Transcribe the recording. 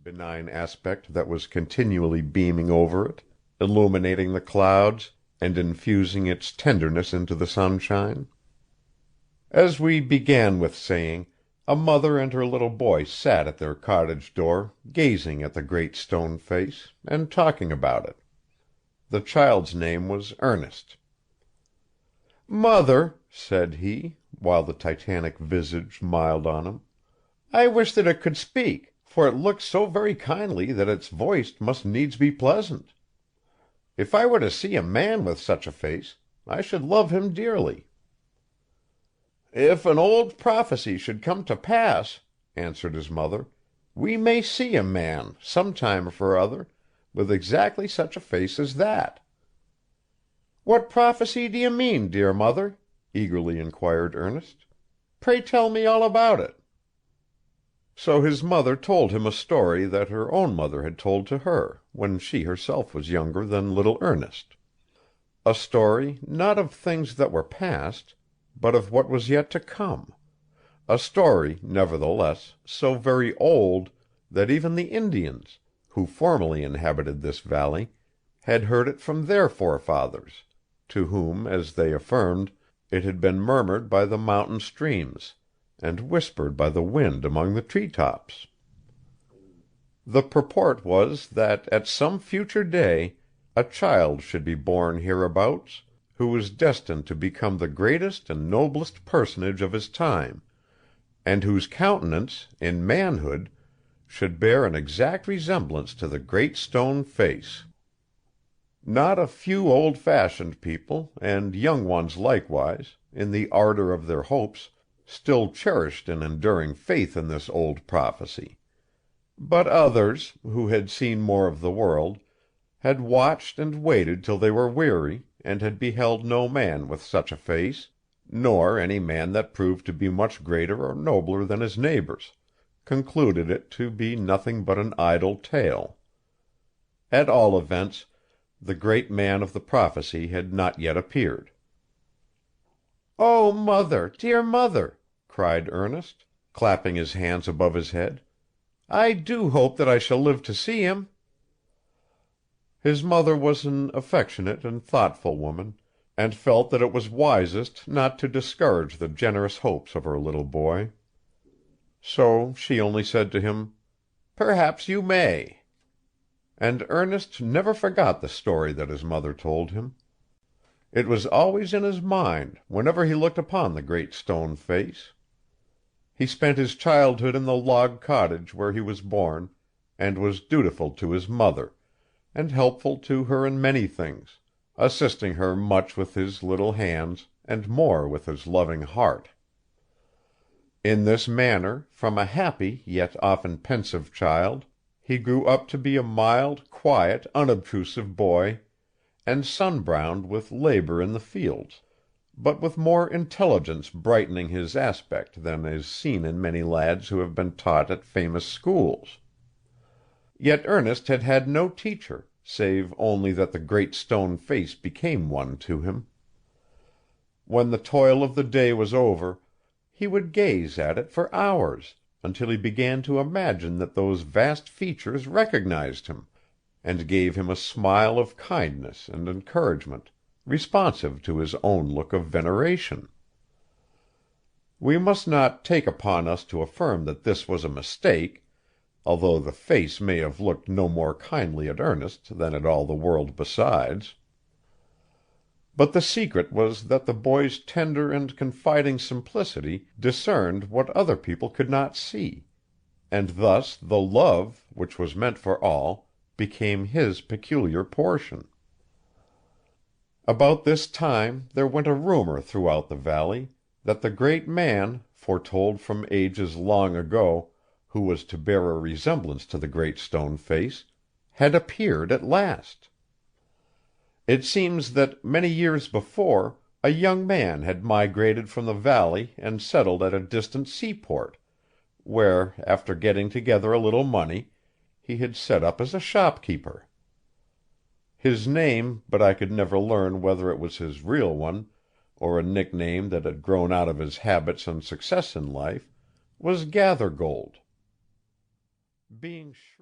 benign aspect that was continually beaming over it, illuminating the clouds, and infusing its tenderness into the sunshine. As we began with saying, a mother and her little boy sat at their cottage door, gazing at the Great Stone Face, and talking about it. The child's name was Ernest. "Mother," said he, while the titanic visage smiled on him, "I wish that it could speak, for it looks so very kindly that its voice must needs be pleasant. If I were to see a man with such a face, I should love him dearly." "If an old prophecy should come to pass," answered his mother, "we may see a man, some time or other, with exactly such a face as that." "What prophecy do you mean, dear mother?" eagerly inquired Ernest. "Pray tell me all about it." So his mother told him a story that her own mother had told to her, when she herself was younger than little Ernest. A story, not of things that were past, but of what was yet to come. A story, nevertheless, so very old that even the Indians, who formerly inhabited this valley, had heard it from their forefathers, to whom, as they affirmed, it had been murmured by the mountain streams, and whispered by the wind among the tree-tops. The purport was that at some future day a child should be born hereabouts, who was destined to become the greatest and noblest personage of his time, and whose countenance, in manhood, should bear an exact resemblance to the Great Stone Face. Not a few old-fashioned people, and young ones likewise, in the ardor of their hopes, still cherished an enduring faith in this old prophecy. But others, who had seen more of the world, had watched and waited till they were weary, and had beheld no man with such a face, nor any man that proved to be much greater or nobler than his neighbors, concluded it to be nothing but an idle tale. At all events, the great man of the prophecy had not yet appeared. "Oh, mother, dear mother," cried Ernest, clapping his hands above his head, "I do hope that I shall live to see him." His mother was an affectionate and thoughtful woman, and felt that it was wisest not to discourage the generous hopes of her little boy. So she only said to him, "Perhaps you may." And Ernest never forgot the story that his mother told him. It was always in his mind, whenever he looked upon the Great Stone Face. He spent his childhood in the log cottage where he was born, and was dutiful to his mother, and helpful to her in many things, assisting her much with his little hands, and more with his loving heart. In this manner, from a happy yet often pensive child, he grew up to be a mild, quiet, unobtrusive boy, and sun-browned with labor in the fields, but with more intelligence brightening his aspect than is seen in many lads who have been taught at famous schools. Yet Ernest had had no teacher, save only that the Great Stone Face became one to him. When the toil of the day was over, he would gaze at it for hours, until he began to imagine that those vast features recognized him, and gave him a smile of kindness and encouragement, responsive to his own look of veneration. We must not take upon us to affirm that this was a mistake, although the face may have looked no more kindly at Ernest than at all the world besides. But the secret was that the boy's tender and confiding simplicity discerned what other people could not see, and thus the love, which was meant for all, became his peculiar portion. About this time there went a rumor throughout the valley that the great man, foretold from ages long ago, who was to bear a resemblance to the Great Stone Face, had appeared at last. It seems that many years before a young man had migrated from the valley and settled at a distant seaport, where, after getting together a little money, he had set up as a shopkeeper. His name, but I could never learn whether it was his real one, or a nickname that had grown out of his habits and success in life, was Gathergold. Being sure